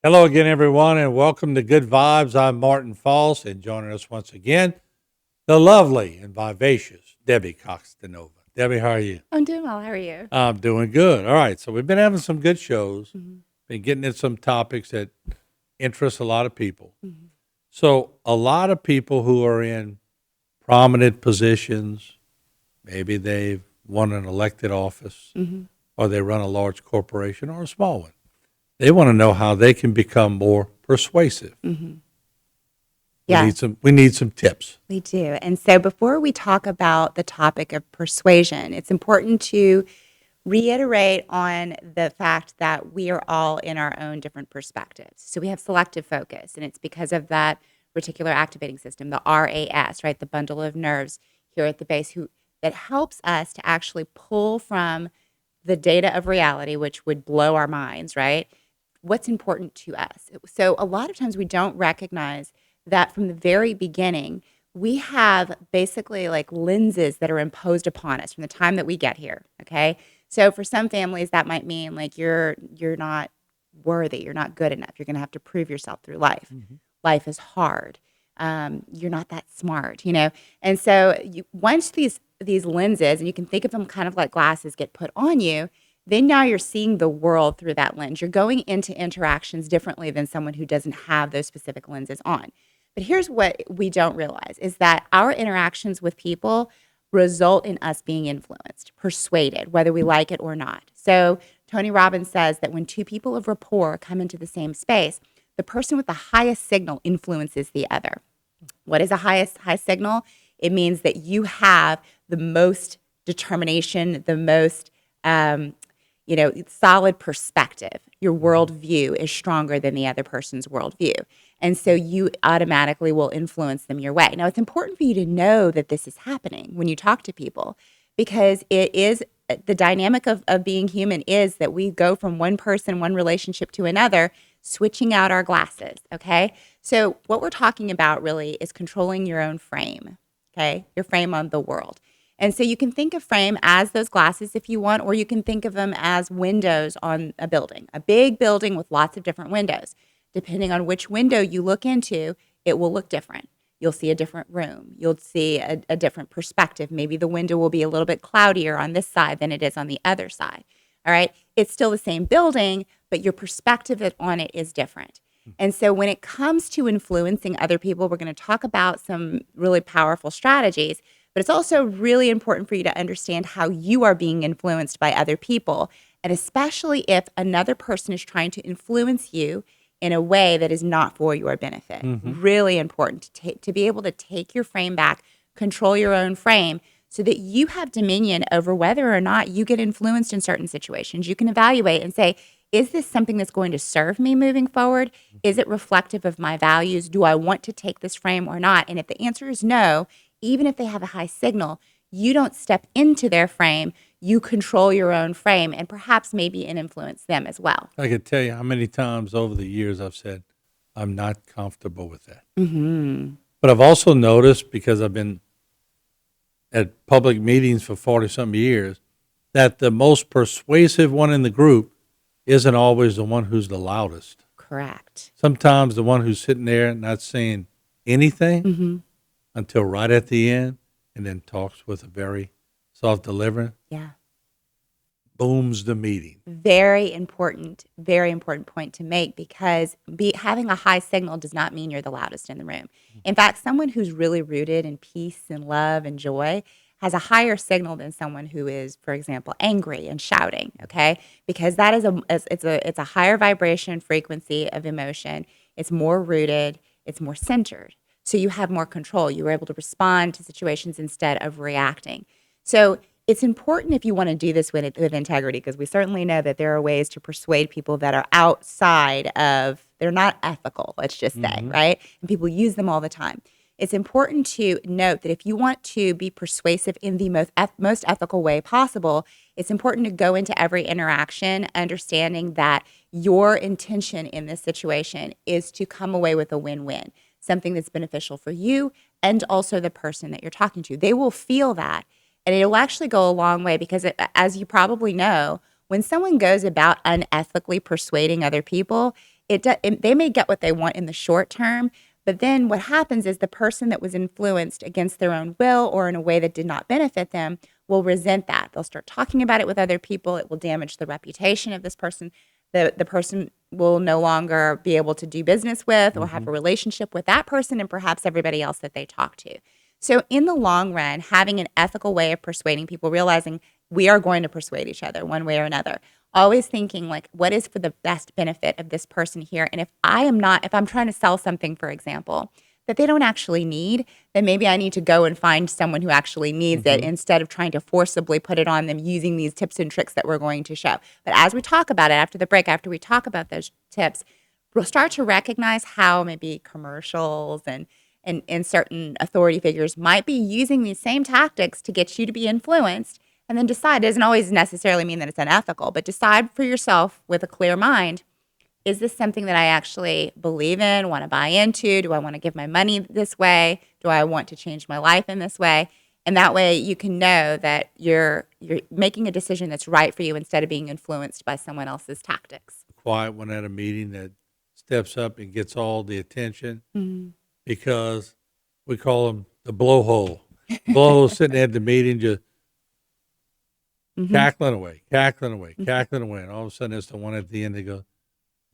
Hello again, everyone, and welcome to Good Vibes. I'm Martin Falls, and joining us once again, the lovely and vivacious Debbie Coxtanova. Debbie, how are you? I'm doing well. How are you? I'm doing good. All right, so we've been having some good shows, Mhm. been getting into some topics that interest a lot of people. Mhm. So, a lot of people who are in prominent positions, maybe they've won an elected office, Mhm. or they run a large corporation or a small one. They want to know how they can become more persuasive. Mhm. We Yeah, need some tips. we do. And so before we talk about the topic of persuasion, it's important to reiterate on the fact that we are all in our own different perspectives. So we have selective focus, and it's because of that reticular activating system, the RAS, right? The bundle of nerves here at the base that helps us to actually pull from the data of reality, which would blow our minds, right? What's important to us. So a lot of times we don't recognize that from the very beginning, we have basically like lenses that are imposed upon us from the time that we get here. Okay. So for some families, that might mean like you're not worthy, you're not good enough. You're gonna have to prove yourself through life. Mhm. Life is hard. You're not that smart, you know. And so once these lenses, and you can think of them kind of like glasses, get put on you, then now you're seeing the world through that lens. You're going into interactions differently than someone who doesn't have those specific lenses on. But here's what we don't realize is that our interactions with people result in us being influenced, persuaded, whether we like it or not. So Tony Robbins says that when two people of rapport come into the same space, the person with the highest signal influences the other. What is a high signal? It means that you have the most determination, the most solid perspective. Your Mhm. worldview is stronger than the other person's worldview. And so you automatically will influence them your way. Now, it's important for you to know that this is happening when you talk to people because it is the dynamic of being human is that we go from one person, one relationship to another, switching out our glasses. Okay. So, what we're talking about really is controlling your own frame. Okay. Your frame on the world. And so you can think of frame as those glasses if you want, or you can think of them as windows on a building, a big building with lots of different windows. Depending on which window you look into, it will look different. You'll see a different room. You'll see a different perspective. Maybe the window will be a little bit cloudier on this side than it is on the other side. All right. It's still the same building, but your perspective on it is different. And so when it comes to influencing other people, we're going to talk about some really powerful strategies. But it's also really important for you to understand how you are being influenced by other people. And especially if another person is trying to influence you in a way that is not for your benefit. Mhm. Really important to be able to take your frame back, control your own frame so that you have dominion over whether or not you get influenced in certain situations. You can evaluate and say, is this something that's going to serve me moving forward? Is it reflective of my values? Do I want to take this frame or not? And if the answer is no, even if they have a high signal, you don't step into their frame. You control your own frame and perhaps maybe and influence them as well. I could tell you how many times over the years I've said, I'm not comfortable with that. Mm-hmm. But I've also noticed, because I've been at public meetings for 40 some years, that the most persuasive one in the group isn't always the one who's the loudest. Correct. Sometimes the one who's sitting there not saying anything Mm-hmm. until right at the end and then talks with a very soft delivery, Yeah. booms the meeting. Very important point to make because having a high signal does not mean you're the loudest in the room. In fact, someone who's really rooted in peace and love and joy has a higher signal than someone who is, for example, angry and shouting. Okay, because that is it's a higher vibration frequency of emotion. It's more rooted. It's more centered. So you have more control. You are able to respond to situations instead of reacting. So it's important if you want to do this with integrity, because we certainly know that there are ways to persuade people that are outside of, they're not ethical, let's just say, Mm-hmm. right? And people use them all the time. It's important to note that if you want to be persuasive in the most ethical way possible, it's important to go into every interaction understanding that your intention in this situation is to come away with a win-win, something that's beneficial for you and also the person that you're talking to. They will feel that, and it will actually go a long way because, as you probably know, when someone goes about unethically persuading other people, they may get what they want in the short term, but then what happens is the person that was influenced against their own will or in a way that did not benefit them will resent that. They'll start talking about it with other people. It will damage the reputation of this person. The person will no longer be able to do business with or have a relationship with that person and perhaps everybody else that they talk to. So in the long run, having an ethical way of persuading people, realizing we are going to persuade each other one way or another, always thinking like, what is for the best benefit of this person here? And if I'm trying to sell something, for example, that they don't actually need, then maybe I need to go and find someone who actually needs it instead of trying to forcibly put it on them using these tips and tricks that we're going to show. But as we talk about it after the break, after we talk about those tips, we'll start to recognize how maybe commercials and certain authority figures might be using these same tactics to get you to be influenced, and then decide. It doesn't always necessarily mean that it's unethical, but decide for yourself with a clear mind, is this something that I actually believe in, want to buy into? Do I want to give my money this way? Do I want to change my life in this way? And that way you can know that you're making a decision that's right for you instead of being influenced by someone else's tactics. Quiet one at a meeting that steps up and gets all the attention because we call them the blowhole. Blowhole sitting at the meeting just cackling away. And all of a sudden it's the one at the end that goes,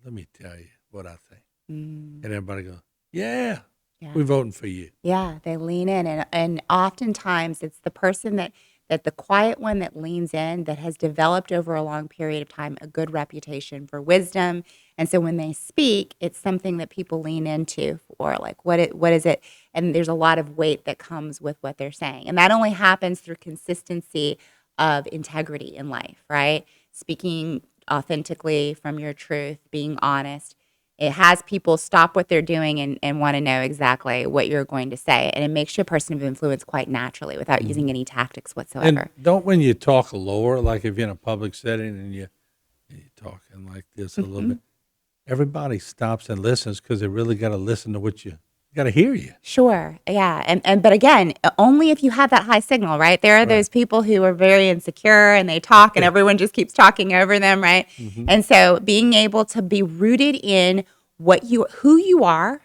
let me tell you what I think. And everybody goes, yeah, we're voting for you. Yeah, they lean in. And oftentimes it's the person that the quiet one that leans in that has developed over a long period of time a good reputation for wisdom. And so when they speak, it's something that people lean into for, like, what is it? And there's a lot of weight that comes with what they're saying. And that only happens through consistency of integrity in life, right? Speaking authentically from your truth, being honest. It has people stop what they're doing and want to know exactly what you're going to say. And it makes you a person of influence quite naturally without using any tactics whatsoever. And don't, when you talk lower, like if you're in a public setting and you're talking like this a little bit, everybody stops and listens because they really got to listen to what you got to hear you. Sure. Yeah. And but again, only if you have that high signal, right? There are those people who are very insecure and they talk and everyone just keeps talking over them, right? And so being able to be rooted in who you are,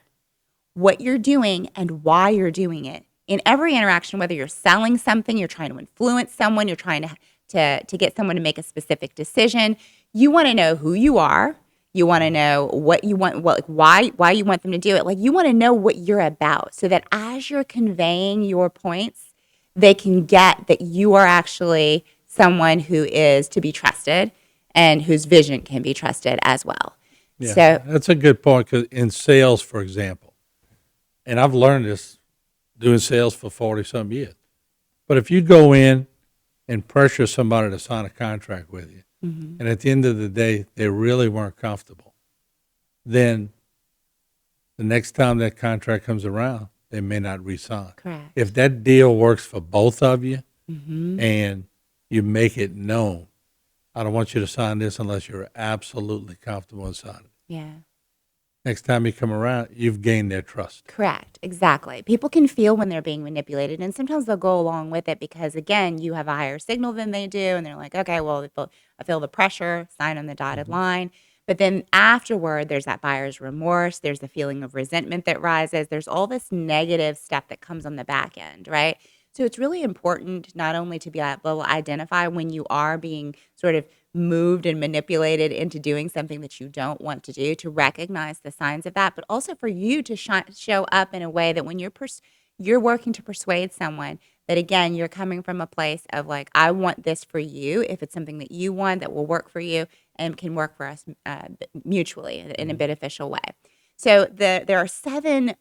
what you're doing, and why you're doing it. In every interaction, whether you're selling something, you're trying to influence someone, you're trying to get someone to make a specific decision, you want to know who you are. You want to know what you want, why you want them to do it. Like, you want to know what you're about so that as you're conveying your points, they can get that you are actually someone who is to be trusted and whose vision can be trusted as well. Yeah, so that's a good point, because in sales, for example, and I've learned this doing sales for 40-some years, but if you go in and pressure somebody to sign a contract with you, and at the end of the day, they really weren't comfortable, then the next time that contract comes around, they may not re-sign. Correct. If that deal works for both of you and you make it known, I don't want you to sign this unless you're absolutely comfortable in signing. Yeah. Next time you come around, you've gained their trust. Correct. Exactly. People can feel when they're being manipulated, and sometimes they'll go along with it because, again, you have a higher signal than they do, and they're like, okay, well, I feel the pressure, sign on the dotted line. But then afterward, there's that buyer's remorse. There's the feeling of resentment that rises. There's all this negative stuff that comes on the back end, right? So it's really important not only to be able to identify when you are being sort of moved and manipulated into doing something that you don't want to do, to recognize the signs of that, but also for you to show up in a way that when you're working to persuade someone, that again, you're coming from a place of like, I want this for you. If it's something that you want that will work for you and can work for us mutually in a beneficial way. So there are 7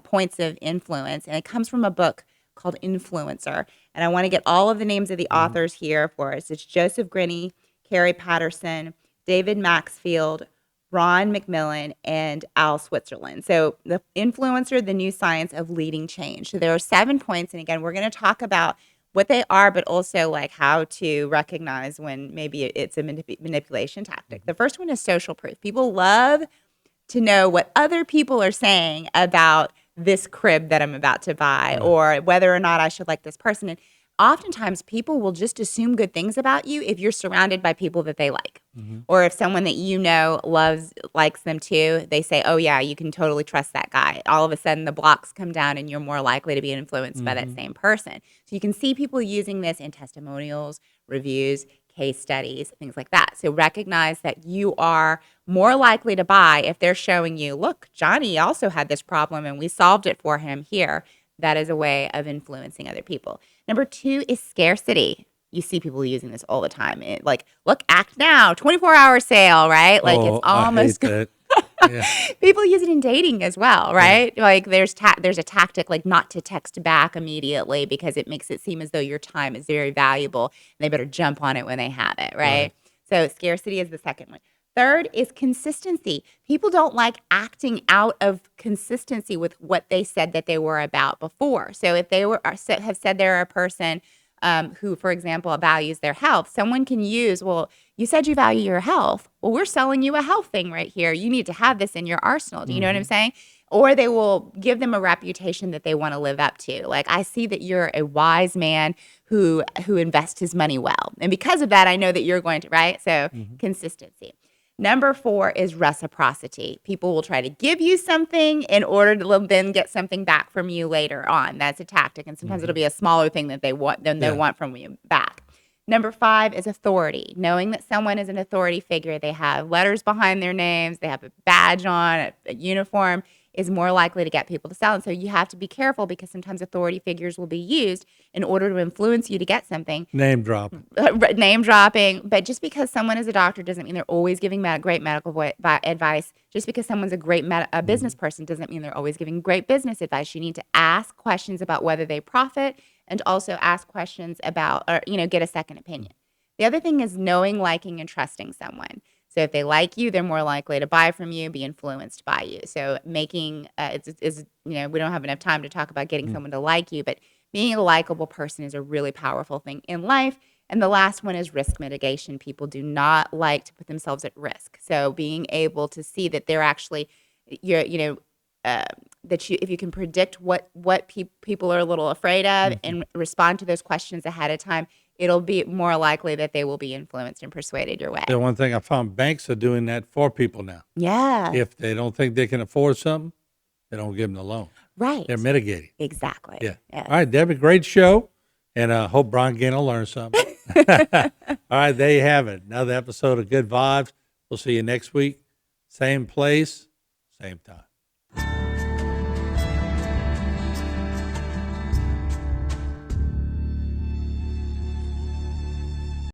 points of influence, and it comes from a book called Influencer. And I want to get all of the names of the authors here for us. It's Joseph Grenny, Carrie Patterson, David Maxfield, Ron McMillan, and Al Switzerland. So the Influencer, the new science of leading change. So there are 7 points. And again, we're going to talk about what they are, but also like how to recognize when maybe it's a manipulation tactic. The first one is social proof. People love to know what other people are saying about this crib that I'm about to buy, or whether or not I should like this person. And oftentimes people will just assume good things about you if you're surrounded by people that they like. Or if someone that you know likes them too, they say, oh yeah, you can totally trust that guy. All of a sudden the blocks come down and you're more likely to be influenced by that same person. So you can see people using this in testimonials, reviews, case studies, things like that. So recognize that you are more likely to buy if they're showing you, look, Johnny also had this problem and we solved it for him here. That is a way of influencing other people. Number 2 is scarcity. You see people using this all the time. Like, look, act now, 24-hour sale, right? Like it's almost I hate that. Yeah. people use it in dating as well, right? Yeah. Like there's a tactic like not to text back immediately because it makes it seem as though your time is very valuable and they better jump on it when they have it, right? So scarcity is the second one. Third is consistency. People don't like acting out of consistency with what they said that they were about before. So if they have said they're a person who, for example, values their health, someone can use, well, you said you value your health. Well, we're selling you a health thing right here. You need to have this in your arsenal. Do you know what I'm saying? Or they will give them a reputation that they want to live up to. Like, I see that you're a wise man who invests his money well. And because of that, I know that you're going to, right? So consistency. Number 4 is reciprocity. People will try to give you something in order to then get something back from you later on. That's a tactic. And sometimes it'll be a smaller thing that they want from you back. Number 5 is authority. Knowing that someone is an authority figure, they have letters behind their names, they have a badge on, a uniform, is more likely to get people to sell. And so you have to be careful because sometimes authority figures will be used in order to influence you to get something. Name dropping. Name dropping. But just because someone is a doctor doesn't mean they're always giving great medical advice. Just because someone's a great business person doesn't mean they're always giving great business advice. You need to ask questions about whether they profit and also ask questions about, or, get a second opinion. The other thing is knowing, liking, and trusting someone. So if they like you, they're more likely to buy from you, be influenced by you. So making, we don't have enough time to talk about getting someone to like you, but being a likable person is a really powerful thing in life. And the last one is risk mitigation. People do not like to put themselves at risk. So being able to see that they're actually, if you can predict what people are a little afraid of and respond to those questions ahead of time, it'll be more likely that they will be influenced and persuaded your way. The one thing I found, banks are doing that for people now. Yeah. If they don't think they can afford something, they don't give them the loan. Right. They're mitigating. Exactly. Yeah. Yes. All right, Debbie, great show. And I hope Brian Gain will learn something. All right, there you have it. Another episode of Good Vibes. We'll see you next week. Same place, same time.